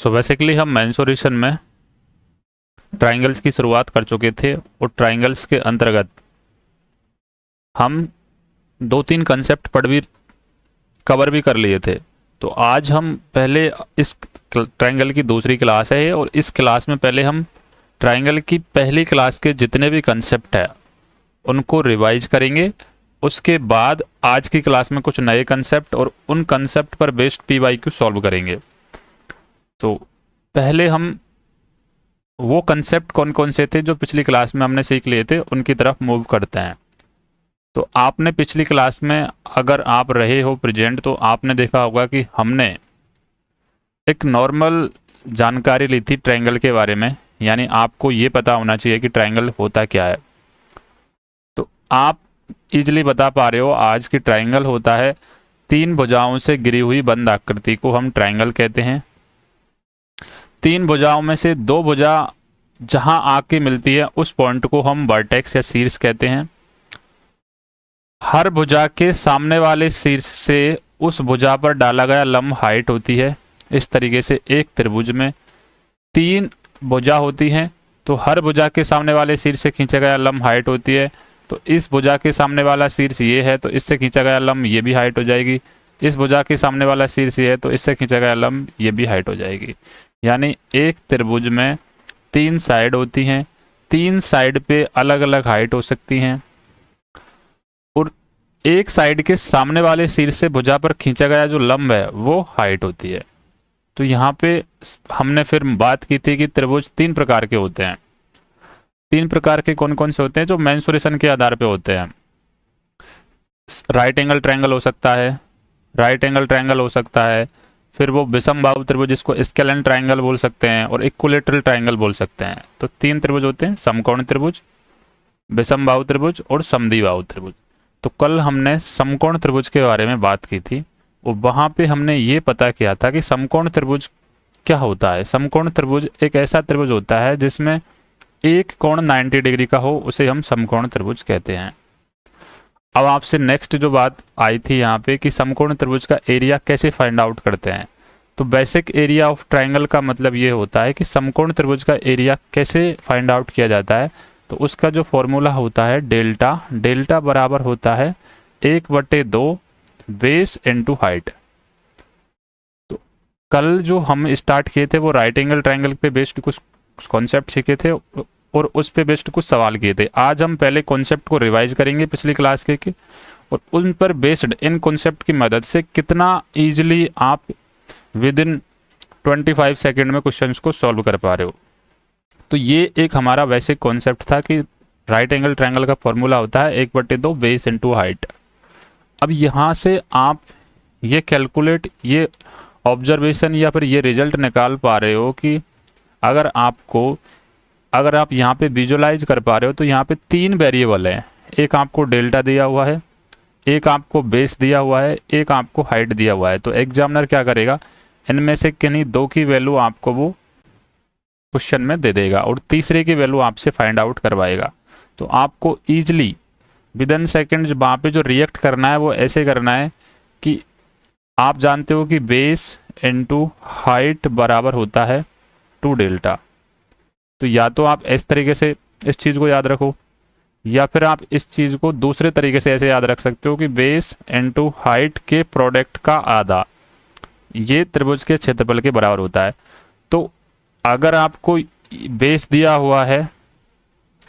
So basically हम mensuration में triangles की शुरुआत कर चुके थे और ट्राइंगल्स के अंतर्गत हम दो तीन कंसेप्ट कवर भी कर लिए थे। तो आज हम पहले इस ट्राइंगल की दूसरी क्लास है और इस क्लास में पहले हम ट्राइंगल की पहली क्लास के जितने भी कंसेप्ट है उनको रिवाइज करेंगे। उसके बाद आज की क्लास में कुछ नए कंसेप्ट और उन कंसेप्ट पर बेस्ड पीवाईक्यू सॉल्व करेंगे। तो पहले हम वो कंसेप्ट कौन कौन से थे जो पिछली क्लास में हमने सीख लिए थे उनकी तरफ मूव करते हैं। तो आपने पिछली क्लास में अगर आप रहे हो प्रेजेंट तो आपने देखा होगा कि हमने एक नॉर्मल जानकारी ली थी ट्रायंगल के बारे में, यानी आपको ये पता होना चाहिए कि ट्रायंगल होता क्या है। तो आप इजीली बता पा रहे हो आज की ट्रायंगल होता है तीन भुजाओं से घिरी हुई बंद आकृति को हम ट्रायंगल कहते हैं। तीन भुजाओं में से दो भुजा जहां आके मिलती है उस पॉइंट को हम वर्टेक्स या शीर्ष कहते हैं। हर भुजा के सामने वाले शीर्ष से उस भुजा पर डाला गया लंब हाइट होती है। इस तरीके से एक त्रिभुज में तीन भुजा होती हैं, तो हर भुजा के सामने वाले शीर्ष से खींचा गया लंब हाइट होती है। तो इस भुजा के सामने वाला शीर्ष ये है तो इससे खींचा गया लंब ये भी हाइट हो जाएगी। इस भुजा के सामने वाला शीर्ष ये है तो इससे खींचा गया लंब ये भी हाइट हो जाएगी। यानी एक त्रिभुज में तीन साइड होती हैं, तीन साइड पे अलग अलग हाइट हो सकती हैं और एक साइड के सामने वाले शीर्ष से भुजा पर खींचा गया जो लंब है वो हाइट होती है। तो यहाँ पे हमने फिर बात की थी कि त्रिभुज तीन प्रकार के होते हैं। तीन प्रकार के कौन कौन से होते हैं जो मेंसुरेशन के आधार पे होते हैं। राइट एंगल ट्रायंगल हो सकता है, राइट एंगल ट्रायंगल हो सकता है, फिर वो विषमबाहु त्रिभुज जिसको स्केलेन ट्रायंगल बोल सकते हैं और इक्विलेटरल ट्रायंगल बोल सकते हैं। तो तीन त्रिभुज होते हैं, समकोण त्रिभुज, विषमबाहु त्रिभुज और समद्विबाहु त्रिभुज। तो कल हमने समकोण त्रिभुज के बारे में बात की थी और वहां पे हमने ये पता किया था कि समकोण त्रिभुज क्या होता है। समकोण त्रिभुज एक ऐसा त्रिभुज होता है जिसमें एक कोण 90 डिग्री का हो, उसे हम समकोण त्रिभुज कहते हैं। अब आपसे नेक्स्ट जो बात आई थी यहाँ पे कि समकोण त्रिभुज का एरिया कैसे फाइंड आउट करते हैं। तो बेसिक एरिया ऑफ ट्रायंगल का मतलब ये होता है कि समकोण त्रिभुज का एरिया कैसे फाइंड आउट किया जाता है। तो उसका जो फॉर्मूला होता है डेल्टा, डेल्टा बराबर होता है 1/2 बेस इनटू हाइट। तो कल जो हम स्टार्ट किए थे वो राइट एंगल ट्रायंगल पे बेस्ड कुछ कॉन्सेप्ट सीखे थे और उस पे बेस्ड कुछ सवाल किए थे। आज हम पहले कॉन्सेप्ट को रिवाइज करेंगे पिछली क्लास के और उन पर बेस्ड इन कॉन्सेप्ट की मदद से कितना इजीली आप विद इन 25 सेकेंड में क्वेश्चंस को सॉल्व कर पा रहे हो। तो ये एक हमारा वैसे कॉन्सेप्ट था कि राइट एंगल ट्रायंगल का फॉर्मूला होता है 1/2 बेस इनटू हाइट। अब यहाँ से आप ये कैलकुलेट, ये ऑब्जर्वेशन या फिर ये रिजल्ट निकाल पा रहे हो कि अगर आप यहाँ पे विजुलाइज कर पा रहे हो तो यहाँ पे तीन वेरिएबल हैं। एक आपको डेल्टा दिया हुआ है, एक आपको बेस दिया हुआ है, एक आपको हाइट दिया हुआ है। तो एग्जामिनर क्या करेगा, इनमें से किन्हीं दो की वैल्यू आपको वो क्वेश्चन में दे देगा और तीसरे की वैल्यू आपसे फाइंड आउट करवाएगा। तो आपको ईजिली विद इन सेकेंड वहाँ पे जो रिएक्ट करना है वो ऐसे करना है कि आप जानते हो कि बेस इनटू हाइट बराबर होता है 2 डेल्टा। तो या तो आप इस तरीके से इस चीज़ को याद रखो या फिर आप इस चीज़ को दूसरे तरीके से ऐसे याद रख सकते हो कि बेस इनटू हाइट के प्रोडक्ट का आधा ये त्रिभुज के क्षेत्रफल के बराबर होता है। तो अगर आपको बेस दिया हुआ है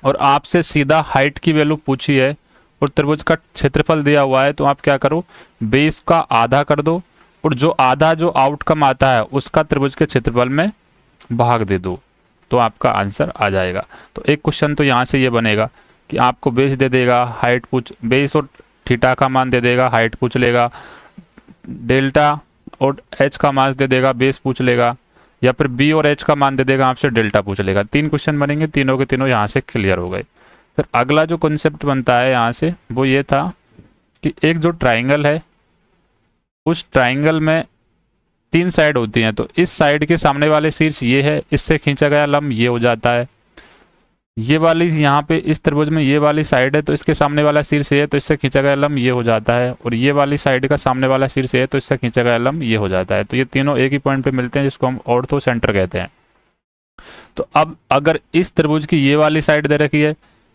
और आपसे सीधा हाइट की वैल्यू पूछी है और त्रिभुज का क्षेत्रफल दिया हुआ है तो आप क्या करो, बेस का आधा कर दो और जो आधा जो आउटकम आता है उसका त्रिभुज के क्षेत्रफल में भाग दे दो, तो आपका आंसर आ जाएगा। तो एक क्वेश्चन तो यहाँ से ये बनेगा कि आपको बेस दे देगा, हाइट बेस और थीटा का मान दे देगा, हाइट पूछ लेगा, डेल्टा और एच का मान दे देगा, बेस पूछ लेगा, या फिर बी और एच का मान दे देगा आपसे, डेल्टा पूछ लेगा। तीन क्वेश्चन बनेंगे, तीनों के तीनों यहाँ से क्लियर हो गए। फिर अगला जो कॉन्सेप्ट बनता है यहाँ से वो ये था कि एक जो ट्राइंगल है उस ट्राइंगल में तीन साइड होती हैं। तो इस साइड के सामने वाले शीर्ष ये है, इससे खींचा गया लंब ये हो जाता है। ये वाली यहाँ पे इस त्रिभुज में ये वाली साइड है तो इसके सामने वाला शीर्ष है तो इससे खींचा गया लंब ये हो जाता है, और ये वाली साइड का सामने वाला शीर्ष है तो इससे खींचा गया लंब ये हो जाता है। तो ये तीनों एक ही पॉइंट पे मिलते हैं जिसको हम ऑर्थो सेंटर कहते हैं। तो अब अगर इस त्रिभुज की ये वाली साइड दे रखी है,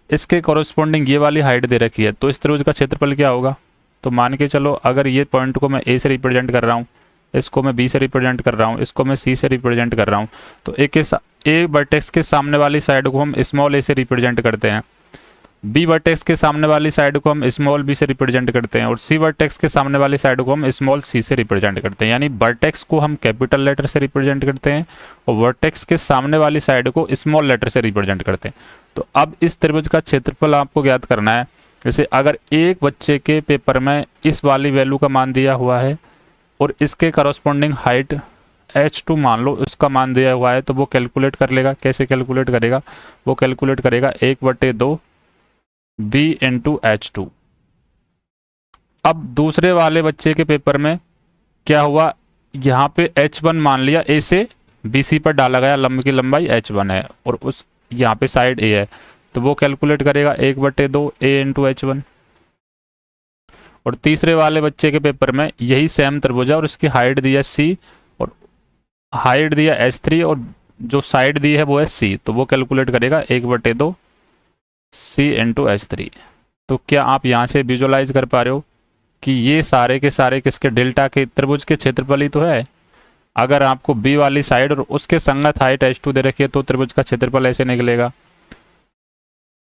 इसके कॉरस्पॉन्डिंग ये वाली हाइट दे रखी है, तो इस त्रिभुज का क्षेत्रफल क्या होगा? तो मान के चलो अगर ये पॉइंट को मैं ए से रिप्रेजेंट कर रहा हूँ, इसको मैं बी से रिप्रेजेंट कर रहा हूँ, इसको मैं सी से रिप्रेजेंट कर रहा हूँ, तो ए वर्टेक्स के सामने वाली साइड को हम स्मॉल ए से रिप्रेजेंट करते हैं, बी वर्टेक्स के सामने वाली साइड को हम स्मॉल बी से रिप्रेजेंट करते हैं, और सी वर्टेक्स के सामने वाली साइड को हम स्मॉल सी से रिप्रेजेंट करते हैं। यानी वर्टेक्स को हम कैपिटल लेटर से रिप्रेजेंट करते हैं और वर्टेक्स के सामने वाली साइड को स्मॉल लेटर से रिप्रेजेंट करते हैं। तो अब इस त्रिभुज का क्षेत्रफल आपको ज्ञात करना है। जैसे अगर एक बच्चे के पेपर में इस वाली वैल्यू का मान दिया हुआ है और इसके करस्पॉन्डिंग हाइट h2 मान लो उसका मान दिया हुआ है, तो वो कैलकुलेट कर लेगा। कैसे कैलकुलेट करेगा? वो कैलकुलेट करेगा 1/2 b इंटू h2। अब दूसरे वाले बच्चे के पेपर में क्या हुआ, यहाँ पे h1 मान लिया, a से bc पर डाला गया, लंब की लंबाई h1 है और उस यहाँ पे साइड a है, तो वो कैलकुलेट करेगा 1/2 a इंटू h1। और तीसरे वाले बच्चे के पेपर में यही सेम त्रिभुज है और इसकी हाइट दी है c और हाइट दी है h3 और जो साइड दी है वो है c, तो वो कैलकुलेट करेगा 1/2 c इंटू h3। तो क्या आप यहाँ से विजुअलाइज कर पा रहे हो कि ये सारे के सारे किसके, डेल्टा के त्रिभुज के क्षेत्रफल ही तो है। अगर आपको बी वाली साइड और उसके संगत हाइट h2 दे रखी है तो त्रिभुज का क्षेत्रफल ऐसे निकलेगा।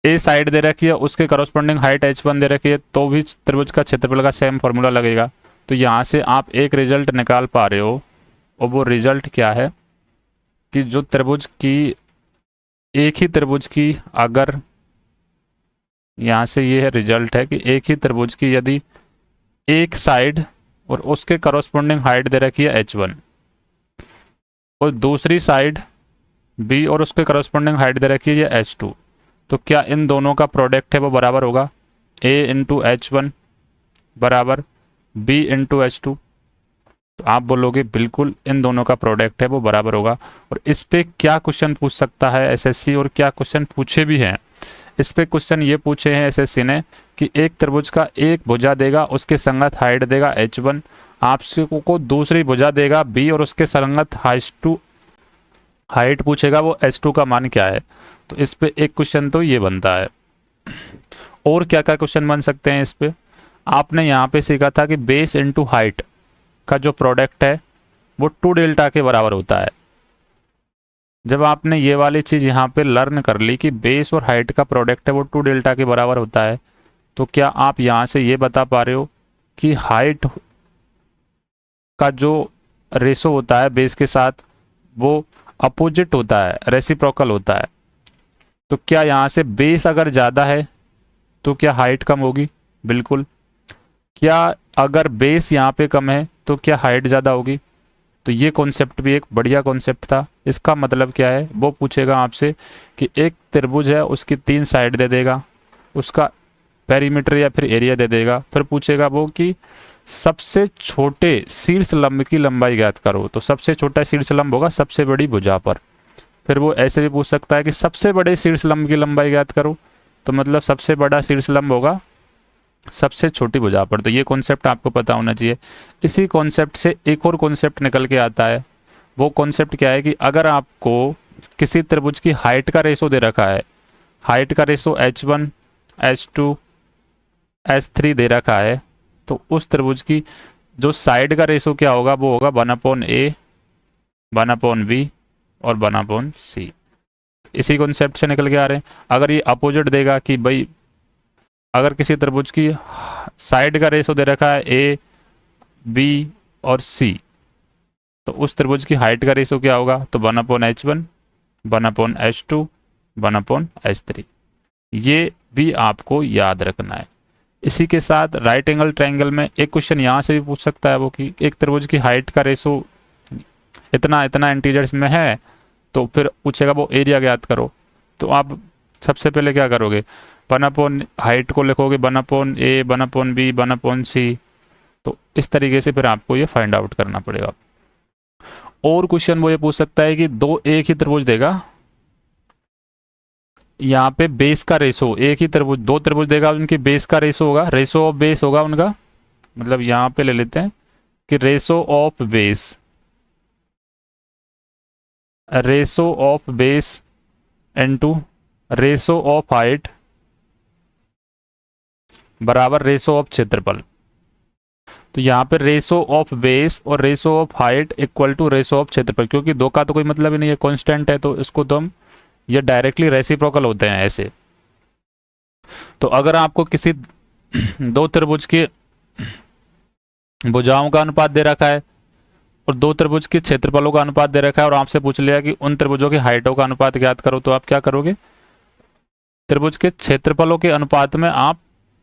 ए साइड दे रखी है, उसके करस्पॉन्डिंग हाइट h1 दे रखी है, तो भी त्रिभुज का क्षेत्रफल का सेम फॉर्मूला लगेगा। तो यहाँ से आप एक रिजल्ट निकाल पा रहे हो, और वो रिजल्ट क्या है कि जो त्रिभुज की एक ही त्रिभुज की, अगर यहाँ से ये है रिजल्ट है कि एक ही त्रिभुज की यदि एक साइड और उसके करस्पॉन्डिंग हाइट दे रखी है h1 और दूसरी साइड b और उसके करस्पॉन्डिंग हाइट दे रखी है h2, तो क्या इन दोनों का प्रोडक्ट है वो बराबर होगा a इंटू h1 बराबर b इंटू h2? तो आप बोलोगे बिल्कुल इन दोनों का प्रोडक्ट है वो बराबर होगा। और इस पे क्या क्वेश्चन पूछ सकता है एसएससी, और क्या क्वेश्चन पूछे भी हैं। इस पे क्वेश्चन ये पूछे हैं एसएससी ने कि एक त्रिभुज का एक भुजा देगा, उसके संगत हाइट देगा h1, आपसे को दूसरी भुजा देगा b और उसके संगत हाइट पूछेगा वो h2 का मान क्या है। तो इस पे एक क्वेश्चन तो ये बनता है। और क्या क्या क्वेश्चन बन सकते हैं इस पे? आपने यहाँ पे सीखा था कि बेस इंटू हाइट का जो प्रोडक्ट है वो 2 डेल्टा के बराबर होता है। जब आपने ये वाली चीज़ यहाँ पे लर्न कर ली कि बेस और हाइट का प्रोडक्ट है वो 2 डेल्टा के बराबर होता है, तो क्या आप यहाँ से ये बता पा रहे हो कि हाइट का जो रेशो होता है बेस के साथ वो अपोजिट होता है, रेसिप्रोकल होता है। तो क्या यहाँ से बेस अगर ज़्यादा है तो क्या हाइट कम होगी? बिल्कुल। क्या अगर बेस यहाँ पे कम है तो क्या हाइट ज़्यादा होगी? तो ये कॉन्सेप्ट भी एक बढ़िया कॉन्सेप्ट था। इसका मतलब क्या है, वो पूछेगा आपसे कि एक त्रिभुज है उसकी 3 साइड दे देगा, उसका पेरीमीटर या फिर एरिया दे देगा, फिर पूछेगा वो कि सबसे छोटे शीर्ष लंब की लंबाई ज्ञात करो। तो सबसे छोटा शीर्ष लंब होगा सबसे बड़ी भुजा पर। फिर वो ऐसे भी पूछ सकता है कि सबसे बड़े शीर्ष लंब की लंबाई ज्ञात करो, तो मतलब सबसे बड़ा शीर्ष लंब होगा सबसे छोटी भुजा पर। तो ये कॉन्सेप्ट आपको पता होना चाहिए। इसी कॉन्सेप्ट से एक और कॉन्सेप्ट निकल के आता है। वो कॉन्सेप्ट क्या है कि अगर आपको किसी त्रिभुज की हाइट का रेशो दे रखा है, हाइट का रेशो h1, h2, h3 दे रखा है, तो उस त्रिभुज की जो साइड का रेशो क्या होगा, वो होगा 1/a, 1/b और 1/c। इसी कॉन्सेप्ट से निकल के आ रहे हैं। अगर ये अपोजिट देगा कि भाई अगर किसी त्रिभुज की साइड का रेशो दे रखा है a, b और c, तो उस त्रिभुज की हाइट का रेशो क्या होगा, तो 1/h1, 1/h2, 1/h3। ये भी आपको याद रखना है। इसी के साथ राइट एंगल ट्रायंगल में एक क्वेश्चन यहाँ से भी पूछ सकता है वो कि एक त्रिभुज की हाइट का रेशो इतना इतना इंटीजर्स में है, तो फिर पूछेगा वो एरिया ज्ञात करो। तो आप सबसे पहले क्या करोगे, 1/ हाइट को लिखोगे 1/a, 1/b, 1/c। तो इस तरीके से फिर आपको ये फाइंड आउट करना पड़ेगा। और क्वेश्चन वो ये पूछ सकता है कि दो एक ही त्रिभुज देगा, यहाँ पे बेस का रेशो, एक ही त्रिभुज, दो त्रिभुज देगा, उनकी बेस का रेशो होगा, रेशो ऑफ बेस होगा उनका, मतलब यहाँ पे ले लेते हैं कि ratio of base, ratio of base into ratio of height बराबर रेशो ऑफ क्षेत्रफल। तो यहाँ पे रेशो ऑफ बेस और ratio of height equal to ratio of क्षेत्रफल, क्योंकि दो का तो कोई मतलब ही नहीं है, कांस्टेंट है, तो इसको तो हम, ये डायरेक्टली रेसिप्रोकल होते हैं ऐसे। तो अगर आपको किसी दो त्रिभुज के भुजाओं का अनुपात दे रखा है और दो त्रिभुज के क्षेत्रफलों का अनुपात दे रखा है और आपसे पूछ लिया कि उन त्रिभुजों की हाइटों का अनुपात ज्ञात करो, तो आप क्या करोगे, त्रिभुज के क्षेत्रफलों के अनुपात में आप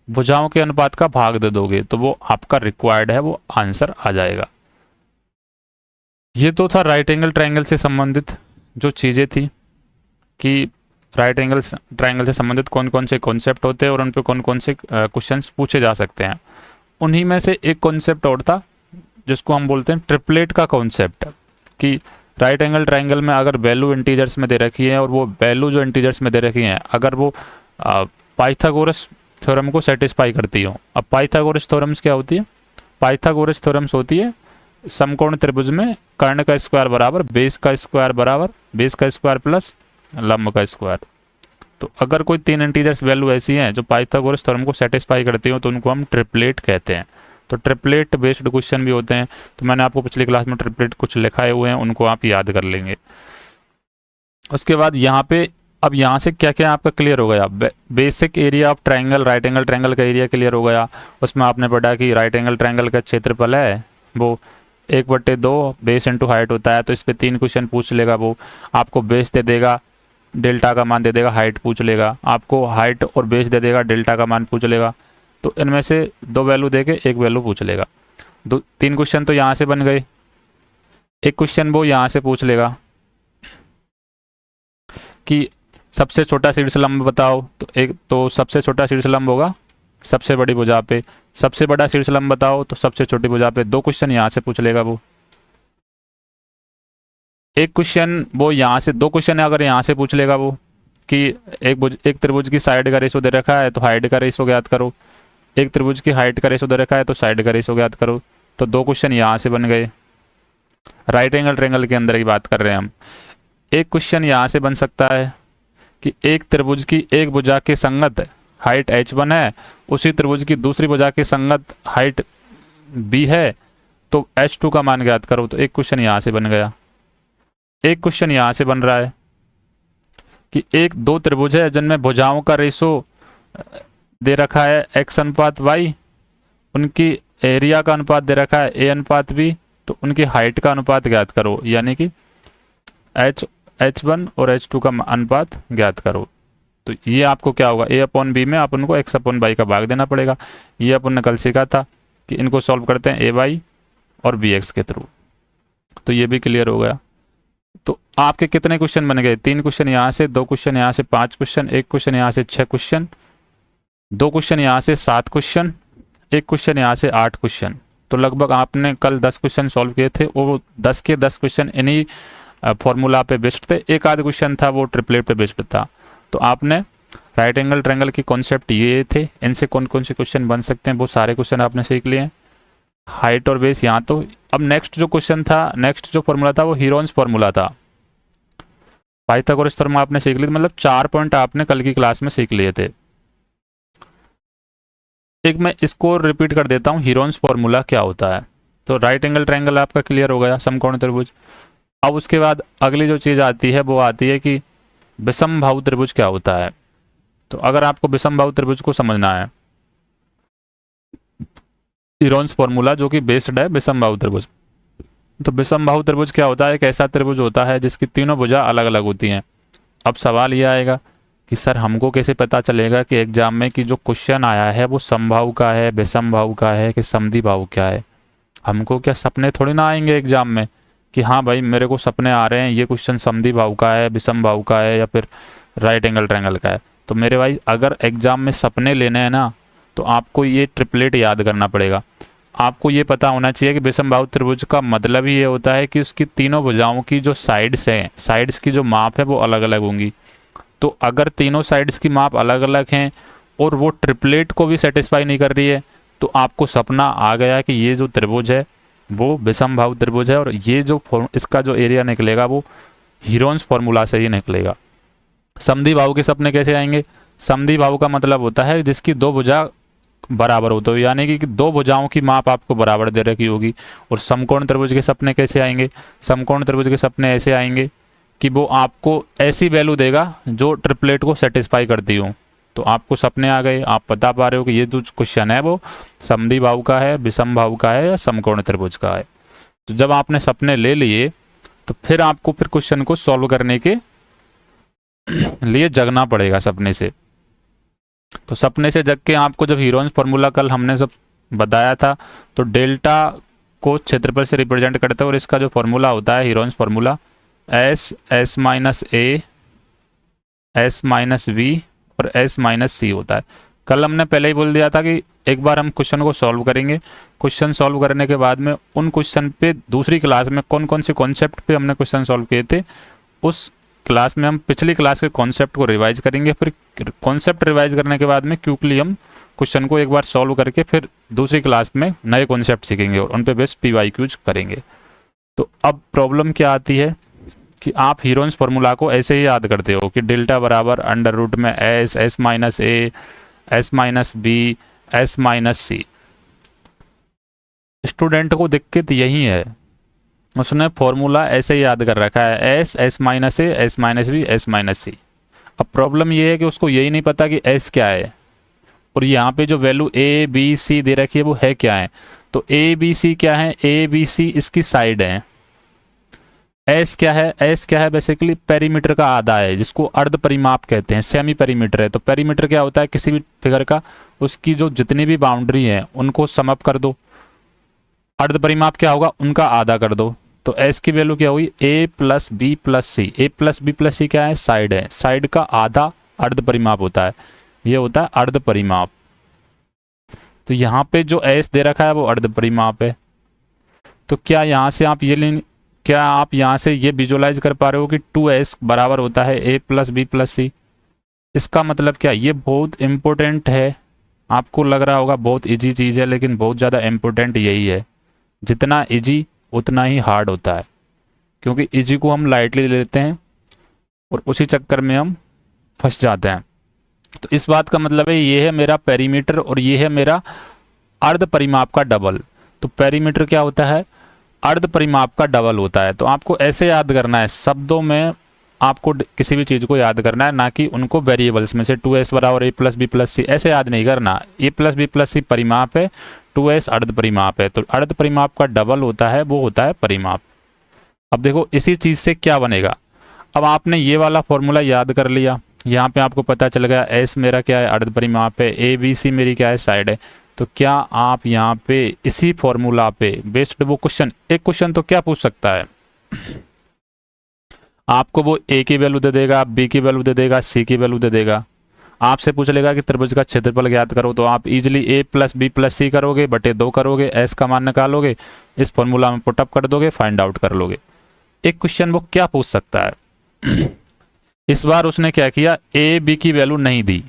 भुजाओं के अनुपात का भाग दे दोगे, तो वो आपका रिक्वायर्ड है, वो आंसर आ जाएगा। ये तो था राइट एंगल ट्रायंगल से संबंधित जो चीज़ें थी कि राइट एंगल ट्रायंगल से संबंधित कौन कौन से कॉन्सेप्ट होते हैं और उन पे कौन कौन से क्वेश्चंस पूछे जा सकते हैं। उन्हीं में से एक कॉन्सेप्ट और था जिसको हम बोलते हैं ट्रिपलेट का कॉन्सेप्ट, कि राइट एंगल ट्रायंगल में अगर वैल्यू इंटीजर्स में दे रखी है और वो वैल्यू जो इंटीजर्स में दे रखी हैं अगर वो पाइथागोरस थ्योरम को सेटिस्फाई करती हो। अब पाइथागोरस थ्योरम्स क्या होती है, पाइथागोरस थ्योरम्स होती है समकोण त्रिभुज में कर्ण का स्क्वायर बराबर बेस का स्क्वायर बराबर बेस का स्क्वायर प्लस लंब का स्क्वायर। तो अगर कोई तीन इंटीजर्स वैल्यू ऐसी हैं जो पाइथागोरस थ्योरम को सेटिस्फाई करती हो तो उनको हम ट्रिपलेट कहते हैं। तो ट्रिपलेट बेस्ड क्वेश्चन भी होते हैं, तो मैंने आपको पिछली क्लास में ट्रिपलेट कुछ लिखाए हुए हैं, उनको आप याद कर लेंगे। उसके बाद यहाँ पे अब यहाँ से क्या क्या आपका क्लियर हो गया, basic area of triangle, right angle triangle का एरिया क्लियर हो गया। उसमें आपने पढ़ा कि राइट एंगल ट्रायंगल का क्षेत्रफल है वो 1/2 बेस इंटू हाइट होता है। तो इस पर 3 क्वेश्चन पूछ लेगा, वो आपको बेस दे देगा, डेल्टा का मान दे देगा, हाइट पूछ लेगा, आपको हाइट और बेस दे देगा, डेल्टा का मान पूछ लेगा। तो इनमें से 2 वैल्यू देके 1 वैल्यू पूछ लेगा। 3 क्वेश्चन तो यहाँ से बन गए। एक क्वेश्चन वो यहाँ से पूछ लेगा कि सबसे छोटा शीर्ष लंब बताओ, तो सबसे छोटा शीर्ष लंब होगा सबसे बड़ी भुजा पे, सबसे बड़ा शीर्ष लंब बताओ तो सबसे छोटी भुजा पे। 2 क्वेश्चन यहाँ से पूछ लेगा वो। एक क्वेश्चन वो यहाँ से, 2 क्वेश्चन अगर यहाँ से पूछ लेगा वो कि एक त्रिभुज की साइड का रेशो दे रखा है तो हाइट का रेशो ज्ञात करो, एक त्रिभुज की हाइट का रेशो दे रखा है तो साइड का रेशो ज्ञात करो। तो 2 क्वेश्चन यहाँ से बन गए। राइट एंगल ट्रायंगल के अंदर की बात कर रहे हैं हम। एक क्वेश्चन यहाँ से बन सकता है कि एक त्रिभुज की एक भुजा के संगत हाइट h1 है, उसी त्रिभुज की दूसरी भुजा के संगत हाइट b है, तो h2 का मान ज्ञात करो। तो एक क्वेश्चन यहाँ से बन गया। एक क्वेश्चन यहाँ से बन रहा है कि दो त्रिभुज है जिनमें भुजाओं का रेशो दे रखा है x अनुपात y, उनकी एरिया का अनुपात दे रखा है a अनुपात b, तो उनकी हाइट का अनुपात ज्ञात करो, यानी कि h1 और h2 का अनुपात ज्ञात करो। तो ये आपको क्या होगा, a/b में आप उनको x/y का भाग देना पड़ेगा। ये अपन ने कल सीखा था कि इनको सॉल्व करते हैं ay और bx के थ्रू। तो ये भी क्लियर हो गया। तो आपके कितने क्वेश्चन बन गए, 3 क्वेश्चन यहाँ से, 2 क्वेश्चन यहाँ से, 5 क्वेश्चन, 1 क्वेश्चन यहाँ से 6 क्वेश्चन, 2 क्वेश्चन यहाँ से 7 क्वेश्चन, 1 क्वेश्चन यहाँ से 8 क्वेश्चन। तो लगभग आपने कल 10 क्वेश्चन सॉल्व किए थे, वो 10 के 10 क्वेश्चन इन्हीं फॉर्मूला पे बेस्ड थे। एक आध क्वेश्चन था वो ट्रिपलेट पे बेस्ड था। तो आपने राइट एंगल ट्रायंगल की कॉन्सेप्ट ये थे, इनसे कौन कौन से क्वेश्चन बन सकते हैं वो सारे क्वेश्चन आपने सीख लिए हैं। हाइट और बेस यहाँ तो। अब नेक्स्ट जो क्वेश्चन था, नेक्स्ट जो फॉर्मूला था वो हीरोन्स फॉर्मूला था। पाइथागोरस थ्योरम आपने सीख ली, मतलब 4 पॉइंट आपने कल की क्लास में सीख लिए थे। एक मैं इसको रिपीट कर देता हूँ, हीरोन्स फॉर्मूला क्या होता है। तो राइट एंगल ट्रायंगल आपका क्लियर हो गया, समकोण त्रिभुज। अब उसके बाद अगली जो चीज़ आती है वो आती है कि विषमबाहु त्रिभुज क्या होता है। तो अगर आपको विषमबाहु त्रिभुज को समझना है, हीरोन्स फॉर्मूला जो कि बेस्ड है विषमबाहु त्रिभुज। तो विषमबाहु त्रिभुज क्या होता है, एक ऐसा त्रिभुज होता है जिसकी तीनों भुजा अलग अलग होती हैं। अब सवाल यह आएगा कि सर हमको कैसे पता चलेगा कि एग्जाम में कि जो क्वेश्चन आया है वो समबाहु का है, विषमबाहु का है कि समद्विबाहु क्या है। हमको क्या सपने थोड़ी ना आएंगे एग्जाम में कि हाँ भाई मेरे को सपने आ रहे हैं ये क्वेश्चन समद्विबाहु का है, विषमबाहु का है या फिर राइट एंगल ट्रायंगल का है। तो मेरे भाई अगर एग्जाम में सपने लेने हैं ना तो आपको ये ट्रिपलेट याद करना पड़ेगा। आपको ये पता होना चाहिए कि विषमबाहु त्रिभुज का मतलब ही ये होता है कि उसकी तीनों भुजाओं की जो साइड्स हैं, साइड्स की जो माप है वो अलग अलग होंगी। तो अगर तीनों साइड्स की माप अलग अलग हैं और वो ट्रिपलेट को भी सेटिस्फाई नहीं कर रही है, तो आपको सपना आ गया कि ये जो त्रिभुज है वो विषमबाहु त्रिभुज है, और ये जो इसका जो एरिया निकलेगा वो हीरोन्स फॉर्मूला से ही निकलेगा। समद्विबाहु के सपने कैसे आएंगे? समद्विबाहु का मतलब होता है जिसकी दो भुजा बराबर हो, तो यानी कि दो भुजाओं की माप आपको बराबर दे रखी होगी। और समकोण त्रिभुज के सपने कैसे आएंगे? समकोण त्रिभुज के सपने ऐसे आएंगे कि वो आपको ऐसी वैल्यू देगा जो ट्रिपलेट को सेटिस्फाई करती हो। तो आपको सपने आ गए, आप बता पा रहे हो कि ये जो क्वेश्चन है वो समद्विबाहु का है, विषमबाहु का है या समकोण त्रिभुज का है। तो जब आपने सपने ले लिए तो फिर आपको फिर क्वेश्चन को सॉल्व करने के लिए जगना पड़ेगा सपने से। तो सपने से जग के आपको जब हीरोन्स फॉर्मूला कल हमने सब बताया था, तो डेल्टा को क्षेत्रफल से रिप्रेजेंट करते हैं और इसका जो फॉर्मूला होता है हीरोन्स फॉर्मूला एस माइनस ए, एस माइनस वी और एस माइनस सी होता है। कल हमने पहले ही बोल दिया था कि एक बार हम क्वेश्चन को सॉल्व करेंगे, क्वेश्चन सॉल्व करने के बाद में उन क्वेश्चन पे दूसरी क्लास में कौन कौन से कॉन्सेप्ट पे हमने क्वेश्चन सॉल्व किए थे, उस क्लास में हम पिछली क्लास के कॉन्सेप्ट को रिवाइज करेंगे। फिर कॉन्सेप्ट रिवाइज करने के बाद में क्विकली हम क्वेश्चन को एक बार सॉल्व करके फिर दूसरी क्लास में नए कॉन्सेप्ट सीखेंगे और उन पे बेस्ट PYQs करेंगे। तो अब प्रॉब्लम क्या आती है कि आप हीरोन्स फॉर्मूला को ऐसे ही याद करते हो कि डेल्टा बराबर अंडर रूट में एस, एस माइनस ए, S minus B, S minus C. Student को दिक्कत यही है, उसने फॉर्मूला ऐसे ही याद कर रखा है एस, एस माइनस ए, S minus B, S minus C. अब प्रॉब्लम ये है कि उसको यही नहीं पता कि एस क्या है और यहाँ पे जो वैल्यू ए बी सी दे रखी है वो है क्या है। तो ए बी सी क्या है? ए बी सी इसकी साइड है। एस क्या है? एस क्या है? बेसिकली पेरीमीटर का आधा है, जिसको अर्ध परिमाप कहते हैं, सेमी पेरीमीटर है। तो पेरीमीटर क्या होता है? किसी भी फिगर का उसकी जो जितनी भी बाउंड्री है उनको सम अप कर दो। अर्ध परिमाप क्या होगा? उनका आधा कर दो। तो एस की वैल्यू क्या हुई? ए प्लस बी प्लस सी। ए प्लस बी प्लस सी क्या है? साइड है। साइड का आधा अर्ध परिमाप होता है, ये होता है अर्ध परिमाप। तो यहाँ पे जो एस दे रखा है वो अर्ध परिमाप है। तो क्या यहाँ से आप क्या आप यहाँ से ये विजुअलाइज कर पा रहे हो कि 2s बराबर होता है a प्लस बी प्लस सी? इसका मतलब क्या? ये बहुत इम्पोर्टेंट है। आपको लग रहा होगा बहुत इजी चीज़ है, लेकिन बहुत ज़्यादा इम्पोर्टेंट यही है। जितना इजी उतना ही हार्ड होता है, क्योंकि इजी को हम लाइटली लेते हैं और उसी चक्कर में हम फंस जाते हैं। तो इस बात का मतलब है ये है मेरा पेरीमीटर और ये है मेरा अर्ध परिमाप का डबल। तो पेरीमीटर क्या होता है? अर्ध परिमाप का डबल होता है। तो आपको ऐसे याद करना है, शब्दों में आपको किसी भी चीज़ को याद करना है, ना कि उनको वेरिएबल्स में से 2s बराबर ए प्लस बी प्लस सी ऐसे याद नहीं करना। ए प्लस बी प्लस सी परिमाप है, 2s अर्ध परिमाप है। तो अर्ध परिमाप का डबल होता है, वो होता है परिमाप। अब देखो इसी चीज़ से क्या बनेगा। अब आपने ये वाला फॉर्मूला याद कर लिया, यहाँ पे आपको पता चल गया एस मेरा क्या है? अर्ध परिमाप है। ए बी सी मेरी क्या है? साइड है। तो क्या आप यहाँ पे इसी फॉर्मूला पे बेस्ड वो क्वेश्चन, एक क्वेश्चन तो क्या पूछ सकता है आपको, वो ए की वैल्यू दे देगा, बी की वैल्यू दे देगा, सी की वैल्यू दे देगा। आपसे पूछ लेगा कि त्रिभुज का क्षेत्रफल ज्ञात करो, तो आप इजीली ए प्लस बी प्लस सी करोगे, बटे 2 करोगे, एस का मान निकालोगे, इस फॉर्मूला में पुटअप कर दोगे, फाइंड आउट कर लोगे। एक क्वेश्चन वो क्या पूछ सकता है इस बार उसने क्या किया? ए बी की वैल्यू नहीं दी,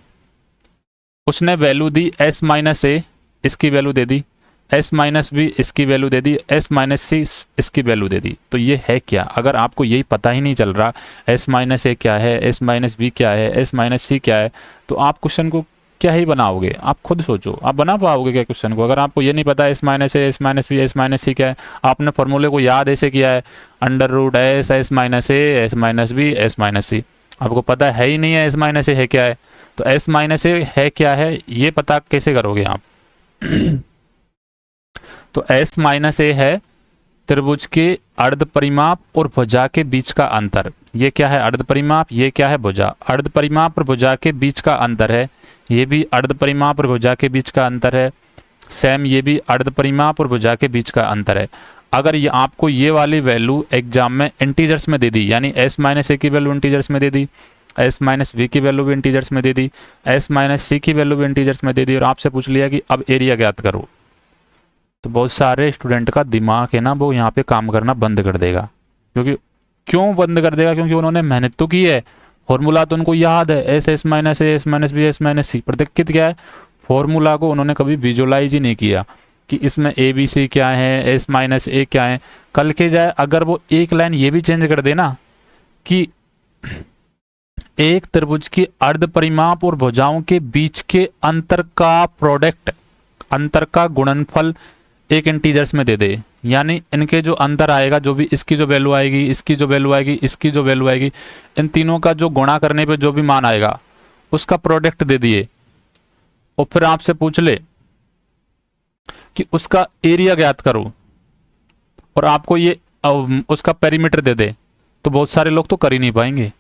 उसने वैल्यू दी एस माइनस ए, इसकी वैल्यू दे दी, एस माइनस बी इसकी वैल्यू दे दी, एस माइनस सी इसकी वैल्यू दे दी। तो ये है क्या? अगर आपको यही पता ही नहीं चल रहा एस माइनस ए क्या है, एस माइनस बी क्या है, एस माइनस सी क्या है, तो आप क्वेश्चन को क्या ही बनाओगे? आप खुद सोचो, आप बना पाओगे क्या क्वेश्चन को? अगर आपको ये नहीं पता एस माइनस ए, S minus B, S minus C क्या है, आपने फॉर्मूले को याद ऐसे किया है under root S, S minus ए, S minus B, S minus C, आपको पता है ही नहीं है एस माइनस ए है क्या है। तो एस माइनस ए है क्या है ये पता कैसे करोगे आप? तो एस माइनस ए है त्रिभुज के अर्ध परिमाप और भुजा के बीच का अंतर। ये क्या है? अर्ध परिमाप। ये क्या है? भुजा। अर्ध परिमाप और भुजा के बीच का अंतर है। ये भी अर्ध परिमाप और भुजा के बीच का अंतर है। सेम ये भी अर्ध परिमाप और भुजा के बीच का अंतर है। अगर ये आपको ये वाली वैल्यू एग्जाम में इंटीजर्स में दे दी, यानी एस माइनस ए की वैल्यू इंटीजर्स में दे दी, एस माइनस बी की वैल्यू भी इंटीजर्स में दे दी, एस माइनस सी की वैल्यू भी इंटीजर्स में दे दी, और आपसे पूछ लिया कि अब एरिया ज्ञात करो, तो बहुत सारे स्टूडेंट का दिमाग है ना वो यहाँ पे काम करना बंद कर देगा। क्योंकि क्यों बंद कर देगा? क्योंकि उन्होंने मेहनत तो की है, फॉर्मूला तो उनको याद है, S S minus A S minus B S minus C, पर दिक्कत क्या है, फॉर्मूला को उन्होंने कभी विजुलाइज ही नहीं किया कि इसमें ए बी सी क्या है, एस माइनस ए क्या है। कल के जाए अगर वो एक लाइन ये भी चेंज कर देना कि एक त्रिभुज की अर्ध परिमाप और भुजाओं के बीच के अंतर का प्रोडक्ट, अंतर का गुणनफल एक इंटीजर्स में दे दे, यानी इनके जो अंतर आएगा, जो भी इसकी जो वैल्यू आएगी, इसकी जो वैल्यू आएगी, इसकी जो वैल्यू आएगी, इन तीनों का जो गुणा करने पे जो भी मान आएगा उसका प्रोडक्ट दे दिए, और फिर आपसे पूछ ले कि उसका एरिया ज्ञात करो और आपको ये उसका पेरीमीटर दे दे, तो बहुत सारे लोग तो कर ही नहीं पाएंगे।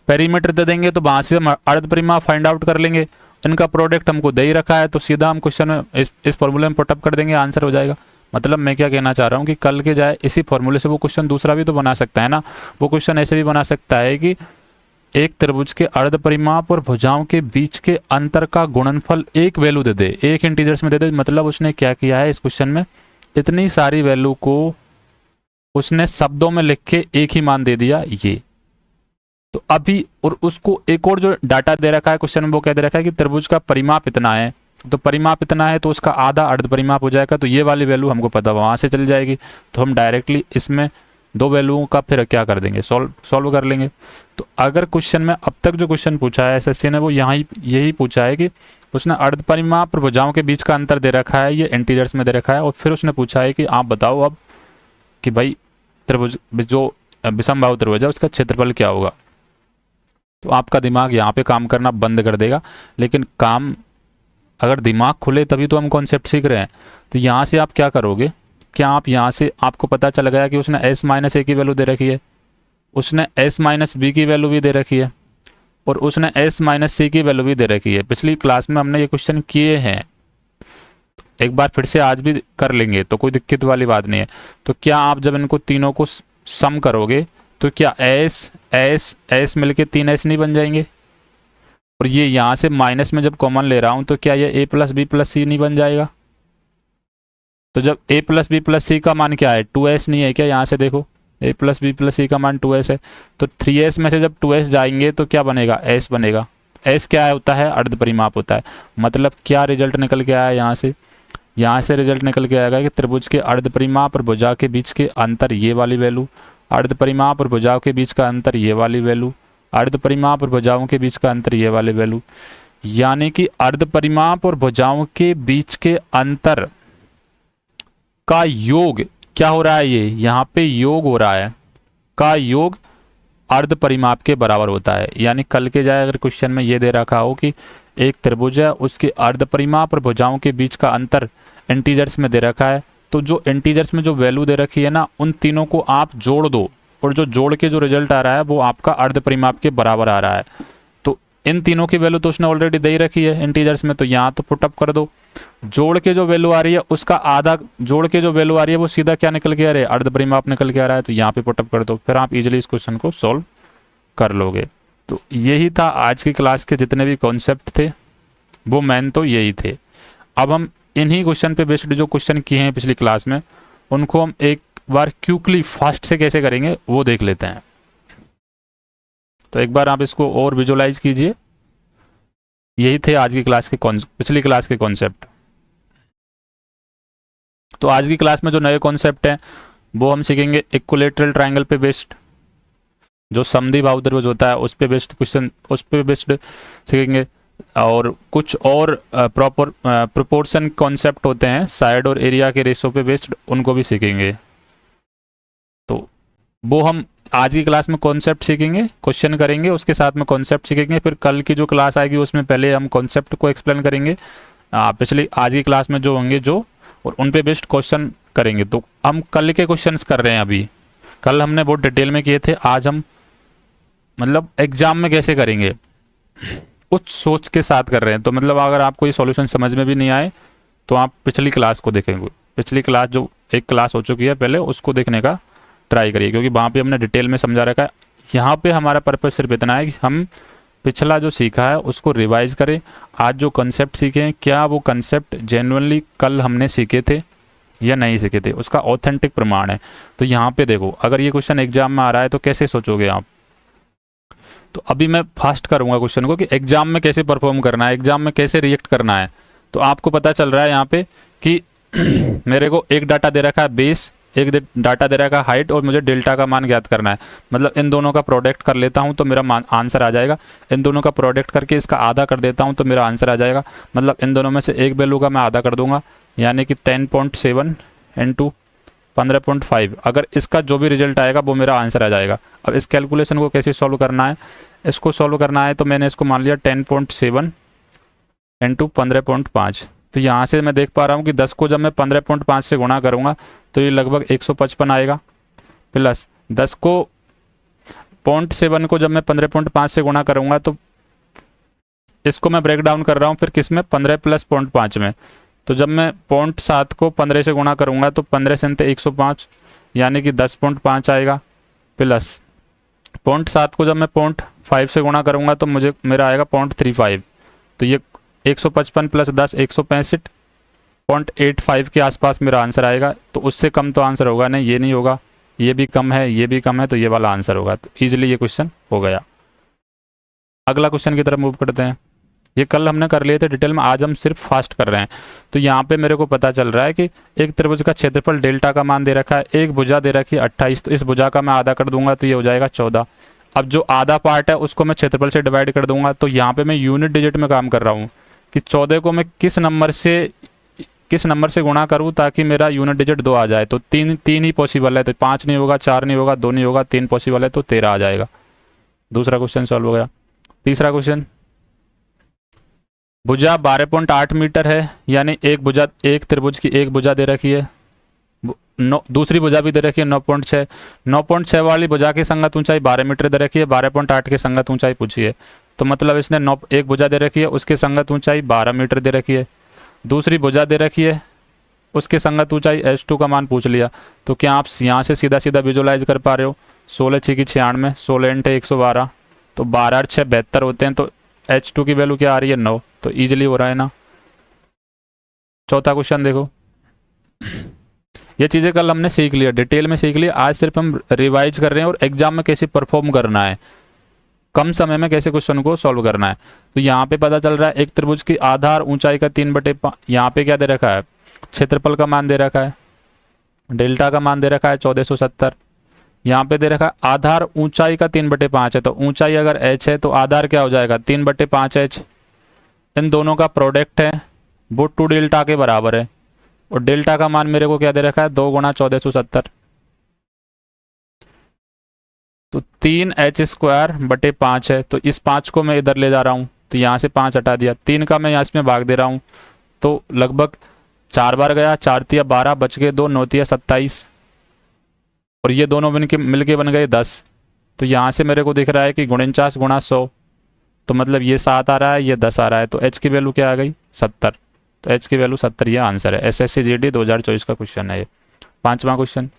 पेरीमीटर दे देंगे तो वहां से हम अर्ध परिमाप फाइंड आउट कर लेंगे, इनका प्रोडक्ट हमको दे ही रखा है, तो सीधा हम क्वेश्चन में इस फॉर्मूले में पुटअप कर देंगे, आंसर हो जाएगा। मतलब मैं क्या कहना चाह रहा हूँ कि कल के जाए इसी फॉर्मूले से वो क्वेश्चन दूसरा भी तो बना सकता है ना। वो क्वेश्चन ऐसे भी बना सकता है कि एक त्रिभुज के अर्ध परिमाप और भुजाओं के बीच के अंतर का गुणनफल एक वैल्यू दे दे, एक इंटीजर्स में दे दे। मतलब उसने क्या किया है इस क्वेश्चन में, इतनी सारी वैल्यू को उसने शब्दों में लिख के एक ही मान दे दिया ये। तो अभी और उसको एक और जो डाटा दे रखा है क्वेश्चन में, वो कह दे रखा है कि त्रिभुज का परिमाप इतना है, तो परिमाप इतना है तो उसका आधा अर्ध परिमाप हो जाएगा, तो ये वाली वैल्यू हमको पता वहां से चल जाएगी, तो हम डायरेक्टली इसमें दो वैल्यूओं का फिर क्या कर देंगे, सॉल्व कर लेंगे। तो अगर क्वेश्चन में अब तक जो क्वेश्चन पूछा है एसएससी ने, वो यहाँ यही पूछा है कि उसने अर्ध परिमाप और भुजाओं के बीच का अंतर दे रखा है, ये इंटीजर्स में दे रखा है, और फिर उसने पूछा है कि आप बताओ अब कि भाई त्रिभुज जो विषमबाहु त्रिभुज है उसका क्षेत्रफल क्या होगा। तो आपका दिमाग यहाँ पे काम करना बंद कर देगा, लेकिन काम अगर दिमाग खुले तभी तो हम कॉन्सेप्ट सीख रहे हैं। तो यहाँ से आप क्या करोगे, क्या आप यहाँ से आपको पता चल गया कि उसने एस माइनस ए की वैल्यू दे रखी है, उसने एस माइनस बी की वैल्यू भी दे रखी है, और उसने एस माइनस सी की वैल्यू भी दे रखी है। पिछली क्लास में हमने ये क्वेश्चन किए हैं, एक बार फिर से आज भी कर लेंगे, तो कोई दिक्कत वाली बात नहीं है। तो क्या आप जब इनको तीनों को सम करोगे तो क्या एस एस एस मिलके 3s नहीं बन जाएंगे, और ये यहाँ से माइनस में जब कॉमन ले रहा हूँ तो क्या ये ए प्लस बी प्लस सी नहीं बन जाएगा। तो जब a प्लस बी प्लस सी का मान क्या है, 2s नहीं है क्या, यहाँ से देखो a प्लस बी प्लस सी का मान 2s है, तो 3s में से जब 2s जाएंगे तो क्या बनेगा, s बनेगा। s क्या होता है, अर्ध परिमाप होता है। मतलब क्या रिजल्ट निकल के आया यहाँ से रिजल्ट निकल के आएगा कि त्रिभुज के अर्ध परिमाप और भुजा के बीच के अंतर ये वाली वैल्यू, अर्ध परिमाप और भुजाओं के बीच का अंतर ये वाली वैल्यू, अर्ध परिमाप और भुजाओं के बीच का अंतर ये वाली वैल्यू। यानी कि अर्ध परिमाप और भुजाओं के बीच के अंतर का योग क्या हो रहा है, ये यहाँ पे योग हो रहा है, का योग अर्ध परिमाप के बराबर होता है। यानी कल के जाए अगर क्वेश्चन में ये दे रखा हो कि एक त्रिभुज है, उसके अर्ध परिमाप और भुजाओं के बीच का अंतर इंटीजर्स में दे रखा है, तो जो इंटीजर्स में जो वैल्यू दे रखी है ना, उन तीनों को आप जोड़ दो, और जो जोड़ के जो रिजल्ट आ रहा है वो आपका अर्ध परिमाप के बराबर आ रहा है। तो इन तीनों की वैल्यू तो उसने ऑलरेडी दे ही रखी है इंटीजर्स में, तो यहाँ तो पुटअप कर दो। जोड़ के जो वैल्यू आ रही है उसका आधा, जोड़ के जो वैल्यू आ रही है वो सीधा क्या निकल के आ रहा है, अर्ध परिमाप निकल के आ रहा है, तो यहाँ पे पुटअप कर दो, फिर आप इजिली इस क्वेश्चन को सॉल्व कर लोगे। तो यही था आज की क्लास के जितने भी कॉन्सेप्ट थे, वो मेन तो यही थे। अब हम इन्हीं क्वेश्चन पे बेस्ड जो क्वेश्चन किए हैं पिछली क्लास में, उनको हम एक बार क्विकली फास्ट से कैसे करेंगे वो देख लेते हैं। तो एक बार आप इसको और विजुअलाइज कीजिए। यही थे आज की क्लास के पिछली क्लास के कॉन्सेप्ट। तो आज की क्लास में जो नए कॉन्सेप्ट हैं वो हम सीखेंगे इक्विलैटरल ट्रायंगल पे बेस्ड, जो समद्वि बाहु त्रिभुज होता है उस पे बेस्ड क्वेश्चन, उस पे बेस्ड सीखेंगे, और कुछ और प्रोपोर्शन कॉन्सेप्ट होते हैं साइड और एरिया के रेशो पे बेस्ड, उनको भी सीखेंगे। तो वो हम आज की क्लास में कॉन्सेप्ट सीखेंगे, क्वेश्चन करेंगे, उसके साथ में कॉन्सेप्ट सीखेंगे। फिर कल की जो क्लास आएगी उसमें पहले हम कॉन्सेप्ट को एक्सप्लेन करेंगे, पिछली आज की क्लास में जो होंगे जो, और उन पे बेस्ड क्वेश्चन करेंगे। तो हम कल के क्वेश्चन कर रहे हैं अभी, कल हमने बहुत डिटेल में किए थे, आज हम मतलब एग्जाम में कैसे करेंगे उस सोच के साथ कर रहे हैं। तो मतलब अगर आपको ये सॉल्यूशन समझ में भी नहीं आए तो आप पिछली क्लास को देखेंगे, पिछली क्लास जो एक क्लास हो चुकी है पहले, उसको देखने का ट्राई करिए, क्योंकि वहाँ पे हमने डिटेल में समझा रखा है। यहाँ पे हमारा पर्पस सिर्फ इतना है कि हम पिछला जो सीखा है उसको रिवाइज करें। आज जो कंसेप्ट सीखे हैं, क्या वो कंसेप्ट जेन्युइनली कल हमने सीखे थे या नहीं सीखे थे, उसका ऑथेंटिक प्रमाण है। तो यहाँ पे देखो, अगर ये क्वेश्चन एग्जाम में आ रहा है तो कैसे सोचोगे आप तो अभी मैं फास्ट करूँगा क्वेश्चन को कि एग्जाम में कैसे परफॉर्म करना है, एग्जाम में कैसे रिएक्ट करना है। तो आपको पता चल रहा है यहाँ पे कि मेरे को एक डाटा दे रखा है बेस, एक डाटा दे रखा है हाइट, और मुझे डेल्टा का मान ज्ञात करना है। मतलब इन दोनों का प्रोडक्ट कर लेता हूँ तो मेरा आंसर आ जाएगा। इन दोनों का प्रोडक्ट करके इसका आधा कर देता हूँ तो मेरा आंसर आ जाएगा। मतलब इन दोनों में से एक वैल्यू का मैं आधा कर दूंगा, यानी कि 10.7 इंटू 15.5। अगर इसका जो भी रिजल्ट आएगा वो मेरा आंसर आ जाएगा। अब इस कैलकुलेशन को कैसे सॉल्व करना है, इसको सॉल्व करना है तो मैंने इसको मान लिया 10.7 इंटू 15.5। तो यहाँ से मैं देख पा रहा हूँ कि 10 को जब मैं 15.5 से गुणा करूँगा तो ये लगभग 155 आएगा, प्लस 10 को 0.7 को जब मैं 15.5 से गुणा करूँगा तो इसको मैं ब्रेक डाउन कर रहा हूँ फिर किस में, 15 प्लस 0.5 में। तो जब मैं 0.7 को 15 से गुणा करूँगा तो 15 से 105, यानी कि 10.5 आएगा, प्लस 0.7 को जब मैं 0.5 से गुणा करूँगा तो मेरा आएगा 0.35। तो ये 155 प्लस 10 165.85 के आसपास मेरा आंसर आएगा। तो उससे कम तो आंसर होगा नहीं, ये नहीं होगा, ये भी कम है, ये भी कम है, तो ये वाला आंसर होगा। तो ईजिली ये क्वेश्चन हो गया। अगला क्वेश्चन की तरफ मूव करते हैं। ये कल हमने कर लिए थे डिटेल में, आज हम सिर्फ फास्ट कर रहे हैं। तो यहाँ पे मेरे को पता चल रहा है कि एक त्रिभुज का क्षेत्रफल डेल्टा का मान दे रखा है, एक भुजा दे रखी है 28, तो इस भुजा का मैं आधा कर दूंगा तो ये हो जाएगा 14। अब जो आधा पार्ट है उसको मैं क्षेत्रफल से डिवाइड कर दूंगा। तो यहाँ पे मैं यूनिट डिजिट में काम कर रहा हूँ कि 14 को मैं किस नंबर से गुणा करूँ ताकि मेरा यूनिट डिजिट 2 आ जाए। तो तीन ही पॉसिबल है, तो 5 नहीं होगा, 4 नहीं होगा, 2 नहीं होगा, 3 पॉसिबल है, तो 13 आ जाएगा। दूसरा क्वेश्चन सॉल्व हो गया। तीसरा क्वेश्चन, भुजा 12.8 मीटर है, यानी एक त्रिभुज की एक भुजा दे रखी है, दूसरी भुजा भी दे रखी है 9.6। 9.6 वाली भुजा की संगत ऊंचाई 12 मीटर दे रखी है, 12.8 की संगत ऊंचाई पूछी है। तो मतलब इसने एक भुजा दे रखी है, उसकी संगत ऊंचाई 12 मीटर दे रखी है। दूसरी भुजा दे रखी है, उसके संगत ऊंचाई H2 का मान पूछ लिया। तो क्या आप यहाँ से सीधा सीधा विजुलाइज कर पा रहे हो, 16 6 की 96, 16 इंटे 112, तो 12 और 6 72 होते हैं। तो H2 की वैल्यू क्या आ रही है, 9। तो ईजिली हो रहा है ना। चौथा क्वेश्चन देखो, ये चीज़ें कल हमने सीख लिया, डिटेल में सीख लिया, आज सिर्फ हम रिवाइज कर रहे हैं और एग्जाम में कैसे परफॉर्म करना है, कम समय में कैसे क्वेश्चन को सॉल्व करना है। तो यहाँ पे पता चल रहा है एक त्रिभुज की आधार ऊंचाई का 3/5, यहाँ पे क्या दे रखा है, क्षेत्रफल का मान दे रखा है, डेल्टा का मान दे रखा है 1470, यहाँ पे दे रखा है आधार ऊंचाई का 3/5 है। तो ऊंचाई अगर h है तो आधार क्या हो जाएगा, 3/5h। इन दोनों का प्रोडक्ट है वो 2 डेल्टा के बराबर है, और डेल्टा का मान मेरे को क्या दे रखा है, 2 गुणा 1470। तो 3h² है। तो इस 5 को मैं इधर ले जा रहा हूँ, तो यहाँ से 5 हटा दिया, 3 का मैं यहाँ इसमें भाग दे रहा हूँ, तो लगभग 4 बार गया, 4 तिया 12, बच गए 2, 9 तिया 27, और ये दोनों मिलके बन गए 10। तो यहाँ से मेरे को दिख रहा है कि 49 गुणा 100, तो मतलब ये 7 आ रहा है, ये 10 आ रहा है। तो h की वैल्यू क्या आ गई, 70। तो h की वैल्यू 70, ये आंसर है। SSC GD 2024 का क्वेश्चन है ये। पांचवा क्वेश्चन,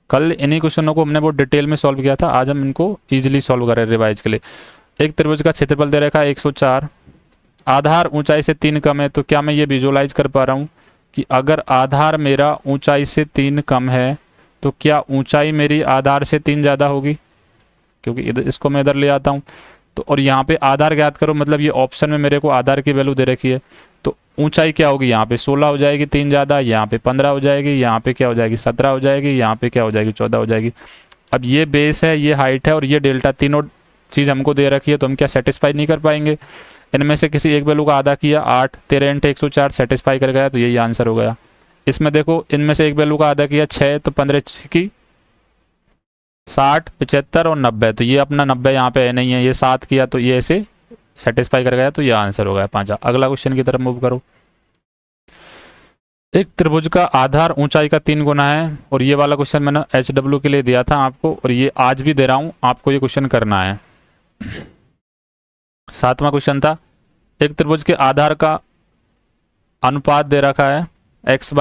कल इन्हीं क्वेश्चनों को हमने बहुत डिटेल में सॉल्व किया था, आज हम इनको ईजिली सॉल्व करें रिवाइज के लिए। एक त्रिभुज का क्षेत्रफल दे रखा है 104, आधार ऊंचाई से 3 कम है। तो क्या मैं ये विजुअलाइज कर पा रहा हूँ कि अगर आधार मेरा ऊंचाई से 3 कम है तो क्या ऊंचाई मेरी आधार से 3 ज़्यादा होगी, क्योंकि इसको मैं इधर ले आता हूँ। तो और यहाँ पे आधार ज्ञात करो, मतलब ये ऑप्शन में मेरे को आधार की वैल्यू दे रखी है। तो ऊंचाई क्या होगी, यहाँ पे 16 हो जाएगी, 3 ज़्यादा, यहाँ पे 15 हो जाएगी, यहाँ पे क्या हो जाएगी 17 हो जाएगी, यहाँ पे क्या हो जाएगी 14 हो जाएगी। अब ये बेस है, ये हाइट है और ये डेल्टा, तीनों चीज़ हमको दे रखी है, तो हम क्या सेटिस्फाई नहीं कर पाएंगे। इनमें से किसी एक वैल्यू का आधा किया, 8, 13 इंटू 104 सेटिस्फाई कर गया, तो यही आंसर हो गया। इसमें देखो, इनमें से एक वैल्यू का आधा किया 6, तो 15 की 60, 75 और 90, तो ये अपना 90 यहाँ पे है नहीं है, ये 7 किया तो ये ऐसे सेटिस्फाई कर गया, तो ये आंसर हो गया 5। अगला क्वेश्चन की तरफ मूव करो। एक त्रिभुज का आधार ऊंचाई का 3 गुना है, और ये वाला क्वेश्चन मैंने HW के लिए दिया था आपको, और ये आज भी दे रहा हूँ, आपको ये क्वेश्चन करना है। 7वां क्वेश्चन था, एक त्रिभुज के आधार का अनुपात दे रखा है x/,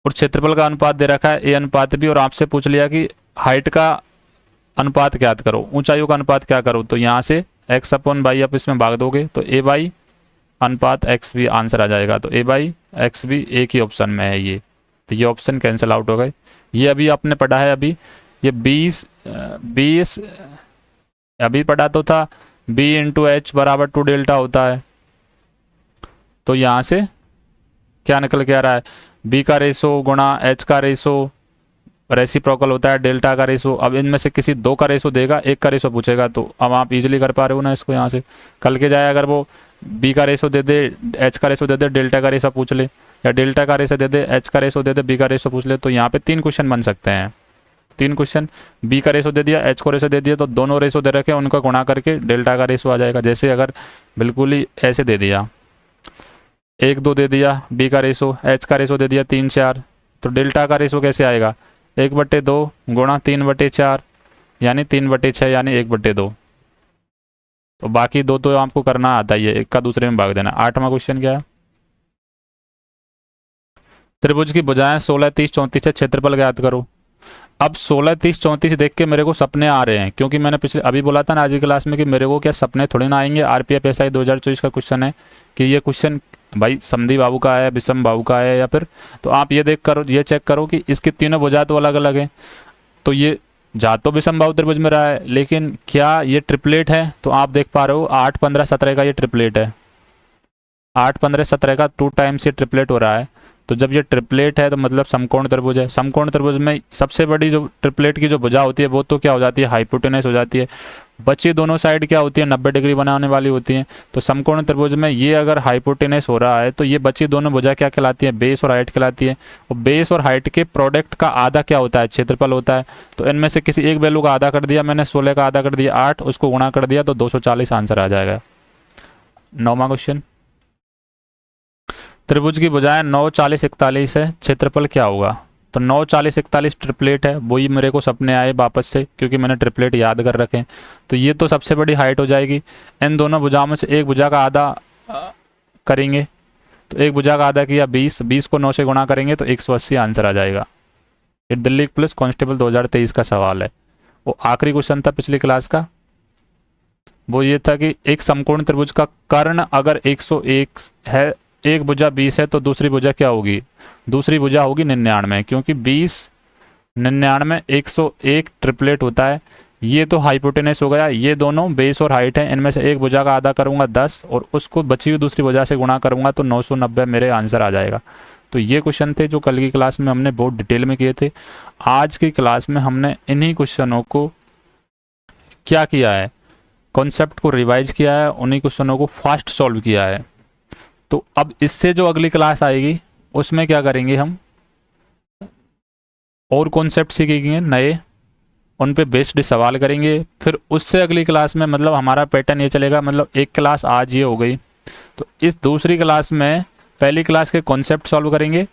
और क्षेत्रफल का अनुपात दे रखा है a अनुपात b, और आपसे पूछ लिया कि हाइट का अनुपात ज्ञात करो, ऊंचाइयों का अनुपात क्या करो। तो यहाँ से x/y आप इसमें भाग दोगे तो a/ अनुपात xb आंसर आ जाएगा। तो a/xb एक ही ऑप्शन में है ये, तो ये ऑप्शन कैंसिल आउट हो गए। ये अभी आपने पढ़ा है, अभी ये 20 अभी पढ़ा तो था बी इंटू एच बराबर 2 डेल्टा होता है, तो यहाँ से क्या निकल के आ रहा है, बी का रेशो गुणा एच का रेशो रेसिप्रोकल होता है डेल्टा का रेशो। अब इनमें से किसी दो का रेशो देगा, एक का रेशो पूछेगा, तो अब आप इजीली कर पा रहे हो ना इसको। यहाँ से कल के जाए अगर वो बी का रेशो दे दे, एच का रेशो दे दे, डेल्टा का रेशो पूछ ले, या डेल्टा का रेशो दे दे, एच का रेशो दे दे, बी का रेशो पूछ ले, तो यहाँ पे 3 क्वेश्चन बन सकते हैं। 3 क्वेश्चन, बी का रेशो दे दिया, एच को रेशो दे दिया, तो दोनों रेशो दे रखे उनका गुणा करके डेल्टा का रेशो आ जाएगा। जैसे अगर बिल्कुल ही ऐसे दे दिया 1 2 दे दिया बी का रेशो, एच का रेशो दे दिया 3 4, तो डेल्टा का रेशो कैसे आएगा, 1/2 गुणा 3/4 यानी 3/6 यानी 1/2। तो बाकी दो तो आपको करना आता ही है, एक का दूसरे में भाग देना। 8वां क्वेश्चन क्या है, त्रिभुज की भुजाएं 16 30 34 है, क्षेत्रफल ज्ञात करो। अब 16 30 34 देख के मेरे को सपने आ रहे हैं, क्योंकि मैंने पिछले अभी बोला था ना आज की क्लास में कि मेरे को क्या सपने थोड़ी ना आएंगे। आरपीएफ एसआई 2024 का क्वेश्चन है कि ये क्वेश्चन भाई समधी बाबू का है, विषम बाबू का है, या फिर तो आप ये देख करो, ये चेक करो कि इसकी तीनों भुजा तो अलग अलग है। तो ये जा तो विषम बाहु त्रिभुज में रहा है, लेकिन क्या ये ट्रिपलेट है, तो आप देख पा रहे हो 8 15 17 का ये ट्रिपलेट है। 8 15 17 का 2 टाइम्स ये ट्रिपलेट हो रहा है। तो जब ये ट्रिपलेट है तो मतलब समकोण त्रिभुज है। समकोण त्रिभुज में सबसे बड़ी जो ट्रिपलेट की जो भुजा होती है वो तो क्या हो जाती है, हाइपोटेनस हो जाती है। बची दोनों साइड क्या होती है, 90 डिग्री बनाने वाली होती हैं। तो समकोण त्रिभुज में ये अगर हाइपोटेनस हो रहा है तो ये बची दोनों भुजा क्या कहलाती है, बेस और हाइट कहलाती है। और बेस और हाइट के प्रोडक्ट का आधा क्या होता है, क्षेत्रफल होता है। तो इनमें से किसी एक वैल्यू का आधा कर दिया मैंने, 16 का आधा कर दिया 8, उसको गुणा कर दिया तो 240 आंसर आ जाएगा। 9वां क्वेश्चन, त्रिभुज की भुजाएं 9 40 41 है, क्षेत्रफल क्या होगा। तो 9 40 41 ट्रिपलेट है, वही मेरे को सपने आए वापस से क्योंकि मैंने ट्रिपलेट याद कर रखे हैं। तो ये तो सबसे बड़ी हाइट हो जाएगी। इन दोनों भुजाओं में से एक भुजा का आधा करेंगे, तो एक भुजा का आधा किया 20, 20 को 9 से गुणा करेंगे तो 180 आंसर आ जाएगा। ये दिल्ली पुलिस कांस्टेबल 2023 का सवाल है। वो आखिरी क्वेश्चन था पिछली क्लास का, वो ये था कि एक समकोण त्रिभुज का कर्ण अगर 101 है, एक भुजा 20 है, तो दूसरी भुजा क्या होगी, दूसरी भुजा होगी 99, क्योंकि 20 99 101 ट्रिपलेट होता है। ये तो हाइपोटेनस हो गया, ये दोनों बेस और हाइट है, इनमें से एक भुजा का आधा करूंगा 10 और उसको बची हुई दूसरी भुजा से गुणा करूंगा तो 990 मेरे आंसर आ जाएगा। तो ये क्वेश्चन थे जो कल की क्लास में हमने बहुत डिटेल में किए थे। आज की क्लास में हमने इन्हीं क्वेश्चनों को क्या किया है, कॉन्सेप्ट को रिवाइज किया है, उन्हीं क्वेश्चनों को फास्ट सॉल्व किया है। तो अब इससे जो अगली क्लास आएगी उसमें क्या करेंगे, हम और कॉन्सेप्ट सीखेंगे नए, उन पे बेस्ड सवाल करेंगे। फिर उससे अगली क्लास में मतलब हमारा पैटर्न ये चलेगा, मतलब एक क्लास आज ये हो गई, तो इस दूसरी क्लास में पहली क्लास के कॉन्सेप्ट सॉल्व करेंगे,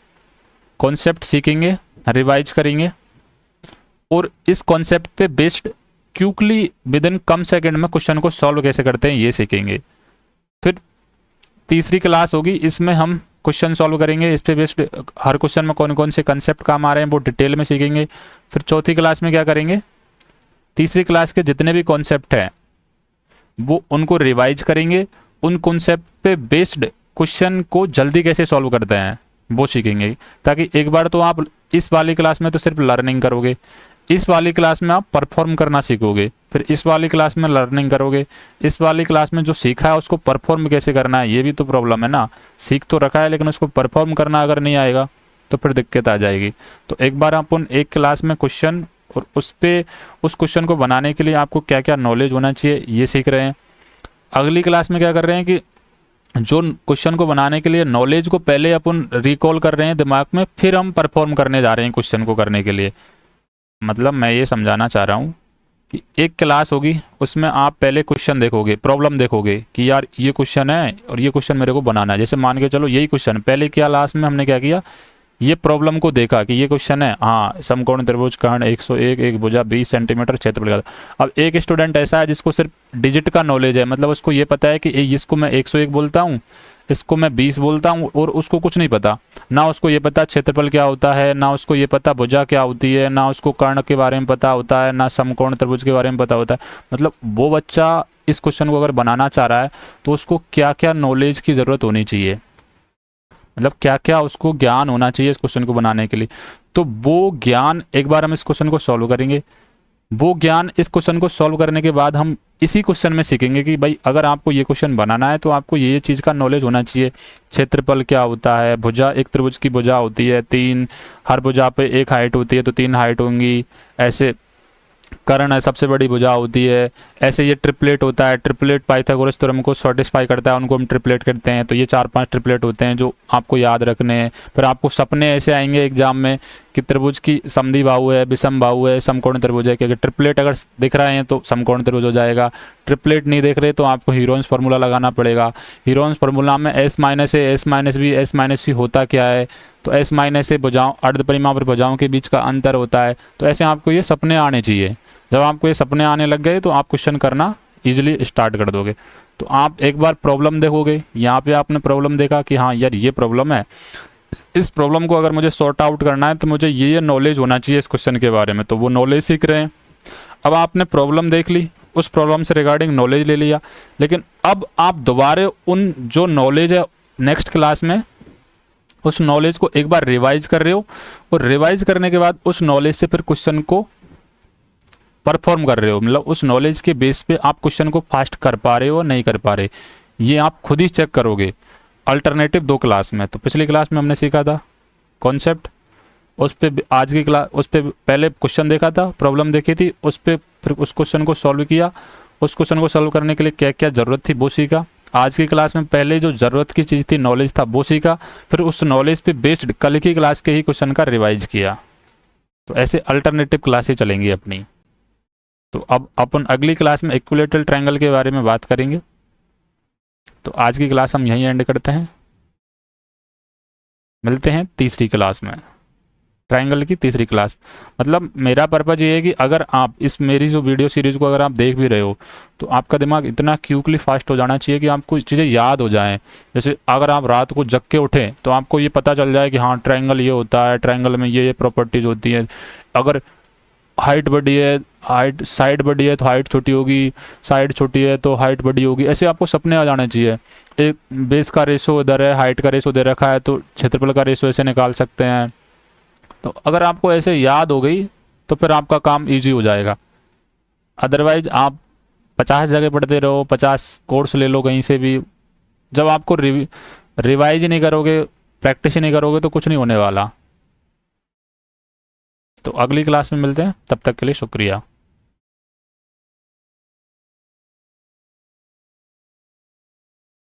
कॉन्सेप्ट सीखेंगे, रिवाइज करेंगे और इस कॉन्सेप्ट पे based quickly with in come second में क्वेश्चन को सॉल्व कैसे करते हैं ये सीखेंगे। फिर तीसरी क्लास होगी, इसमें हम क्वेश्चन सॉल्व करेंगे, इस पे बेस्ड हर क्वेश्चन में कौन कौन से कंसेप्ट काम आ रहे हैं वो डिटेल में सीखेंगे। फिर चौथी क्लास में क्या करेंगे, तीसरी क्लास के जितने भी कॉन्सेप्ट हैं वो उनको रिवाइज करेंगे, उन कॉन्सेप्ट पे बेस्ड क्वेश्चन को जल्दी कैसे सॉल्व करते हैं वो सीखेंगे। ताकि एक बार तो आप इस वाली क्लास में तो सिर्फ लर्निंग करोगे, इस वाली क्लास में आप परफॉर्म करना सीखोगे, फिर इस वाली क्लास में लर्निंग करोगे, इस वाली क्लास में जो सीखा है उसको परफॉर्म कैसे करना है ये भी तो प्रॉब्लम है ना। सीख तो रखा है लेकिन उसको परफॉर्म करना अगर नहीं आएगा तो फिर दिक्कत आ जाएगी। तो एक बार अपन एक क्लास में क्वेश्चन और उस क्वेश्चन को बनाने के लिए आपको क्या क्या नॉलेज होना चाहिए ये सीख रहे हैं। अगली क्लास में क्या कर रहे हैं कि जो क्वेश्चन को बनाने के लिए नॉलेज को पहले अपन रिकॉल कर रहे हैं दिमाग में, फिर हम परफॉर्म करने जा रहे हैं क्वेश्चन को करने के लिए। मतलब मैं ये समझाना चाह रहा हूँ कि एक क्लास होगी उसमें आप पहले क्वेश्चन देखोगे, प्रॉब्लम देखोगे कि यार ये क्वेश्चन है और ये क्वेश्चन मेरे को बनाना है। जैसे मान के चलो यही क्वेश्चन पहले क्या क्लास में हमने क्या किया, ये प्रॉब्लम को देखा कि ये क्वेश्चन है, हाँ समकोण त्रिभुज कर्ण 101 एक भुजा 20 सेंटीमीटर क्षेत्रफल। अब एक स्टूडेंट ऐसा है जिसको सिर्फ डिजिट का नॉलेज है, मतलब उसको ये पता है कि इसको मैं 101 बोलता हूँ, इसको मैं 20 बोलता हूँ, और उसको कुछ नहीं पता, ना उसको ये पता क्षेत्रफल क्या होता है, ना उसको ये पता भुजा क्या होती है, ना उसको कर्ण के बारे में पता होता है, ना समकोण त्रिभुज के बारे में पता होता है। मतलब वो बच्चा इस क्वेश्चन को अगर बनाना चाह रहा है तो उसको क्या क्या नॉलेज की ज़रूरत होनी चाहिए, मतलब क्या क्या उसको ज्ञान होना चाहिए इस क्वेश्चन को बनाने के लिए। तो वो ज्ञान एक बार हम इस क्वेश्चन को सॉल्व करेंगे, वो ज्ञान इस क्वेश्चन को सॉल्व करने के बाद हम इसी क्वेश्चन में सीखेंगे कि भाई अगर आपको ये क्वेश्चन बनाना है तो आपको ये चीज़ का नॉलेज होना चाहिए। क्षेत्रफल क्या होता है, भुजा, एक त्रिभुज की भुजा होती है 3, हर भुजा पे एक हाइट होती है तो 3 हाइट होंगी। ऐसे कर्ण है, सबसे बड़ी भुजा होती है। ऐसे ये ट्रिपलेट होता है, ट्रिपलेट पाइथागोरस थ्योरम को सेटिस्फाई करता है, उनको हम ट्रिपलेट करते हैं। तो ये 4-5 ट्रिपलेट होते हैं जो आपको याद रखने हैं। फिर आपको सपने ऐसे आएंगे एग्जाम में कि त्रिभुज की समद्वि बाहु है, विषम बाहु है, समकोण त्रिभुज है, क्योंकि ट्रिपलेट अगर दिख रहे हैं तो समकोण त्रिभुज हो जाएगा। ट्रिपलेट नहीं देख रहे तो आपको हीरोन्स फार्मूला लगाना पड़ेगा। हीरोन्स फार्मूला में एस माइनस ए, S minus B, S minus सी होता क्या है, तो एस माइनस ए भुजाओं, अर्धपरिमाप भुजाओं के बीच का अंतर होता है। तो ऐसे आपको ये सपने आने चाहिए। जब आपको ये सपने आने लग गए तो आप क्वेश्चन करना इजीली स्टार्ट कर दोगे। तो आप एक बार प्रॉब्लम देखोगे, यहाँ पे आपने प्रॉब्लम देखा कि हाँ यार ये प्रॉब्लम है, इस प्रॉब्लम को अगर मुझे सॉर्ट आउट करना है तो मुझे ये नॉलेज होना चाहिए इस क्वेश्चन के बारे में, तो वो नॉलेज सीख रहे हैं। अब आपने प्रॉब्लम देख ली, उस प्रॉब्लम से रिगार्डिंग नॉलेज ले लिया, लेकिन अब आप दोबारा उन जो नॉलेज है नेक्स्ट क्लास में उस नॉलेज को एक बार रिवाइज कर रहे हो, और रिवाइज करने के बाद उस नॉलेज से फिर क्वेश्चन को परफॉर्म कर रहे हो। मतलब उस नॉलेज के बेस पे आप क्वेश्चन को फास्ट कर पा रहे हो नहीं कर पा रहे, ये आप खुद ही चेक करोगे अल्टरनेटिव 2 क्लास में। तो पिछली क्लास में हमने सीखा था कॉन्सेप्ट, उस पे आज की क्लास, उस पे पहले क्वेश्चन देखा था, प्रॉब्लम देखी थी, उस पे फिर उस क्वेश्चन को सॉल्व किया, उस क्वेश्चन को सॉल्व करने के लिए क्या क्या ज़रूरत थी वो सीखा। आज की क्लास में पहले जो ज़रूरत की चीज़ थी, नॉलेज था, वो सीखा, फिर उस नॉलेज पे बेस्ड कल की क्लास के ही क्वेश्चन का रिवाइज किया। तो ऐसे अल्टरनेटिव क्लासें चलेंगी अपनी। तो अब अपन अगली क्लास में इक्विलैटरल ट्रायंगल के बारे में बात करेंगे। तो आज की क्लास हम यहीं एंड करते हैं, मिलते हैं तीसरी क्लास में, ट्रायंगल की तीसरी क्लास। मतलब मेरा पर्पज ये है कि अगर आप इस मेरी जो वीडियो सीरीज़ को अगर आप देख भी रहे हो तो आपका दिमाग इतना क्विकली फास्ट हो जाना चाहिए कि आपको चीज़ें याद हो जाएं। जैसे अगर आप रात को जग के उठें तो आपको ये पता चल जाए कि हाँ ट्रायंगल ये होता है, ट्रायंगल में ये प्रॉपर्टीज़ होती हैं। अगर हाइट बड़ी है, हाइट साइड बड़ी है तो हाइट छोटी होगी, साइड छोटी है तो हाइट बड़ी होगी, ऐसे आपको सपने आ जाने चाहिए। एक बेस का रेशो इधर है, हाइट का रेशो दे रखा है, तो क्षेत्रफल का रेशो ऐसे निकाल सकते हैं। तो अगर आपको ऐसे याद हो गई तो फिर आपका काम इजी हो जाएगा। अदरवाइज आप 50 जगह पढ़ते रहो, 50 कोर्स ले लो कहीं से भी, जब आपको रिवाइज ही नहीं करोगे, प्रैक्टिस ही नहीं करोगे तो कुछ नहीं होने वाला। तो अगली क्लास में मिलते हैं, तब तक के लिए शुक्रिया।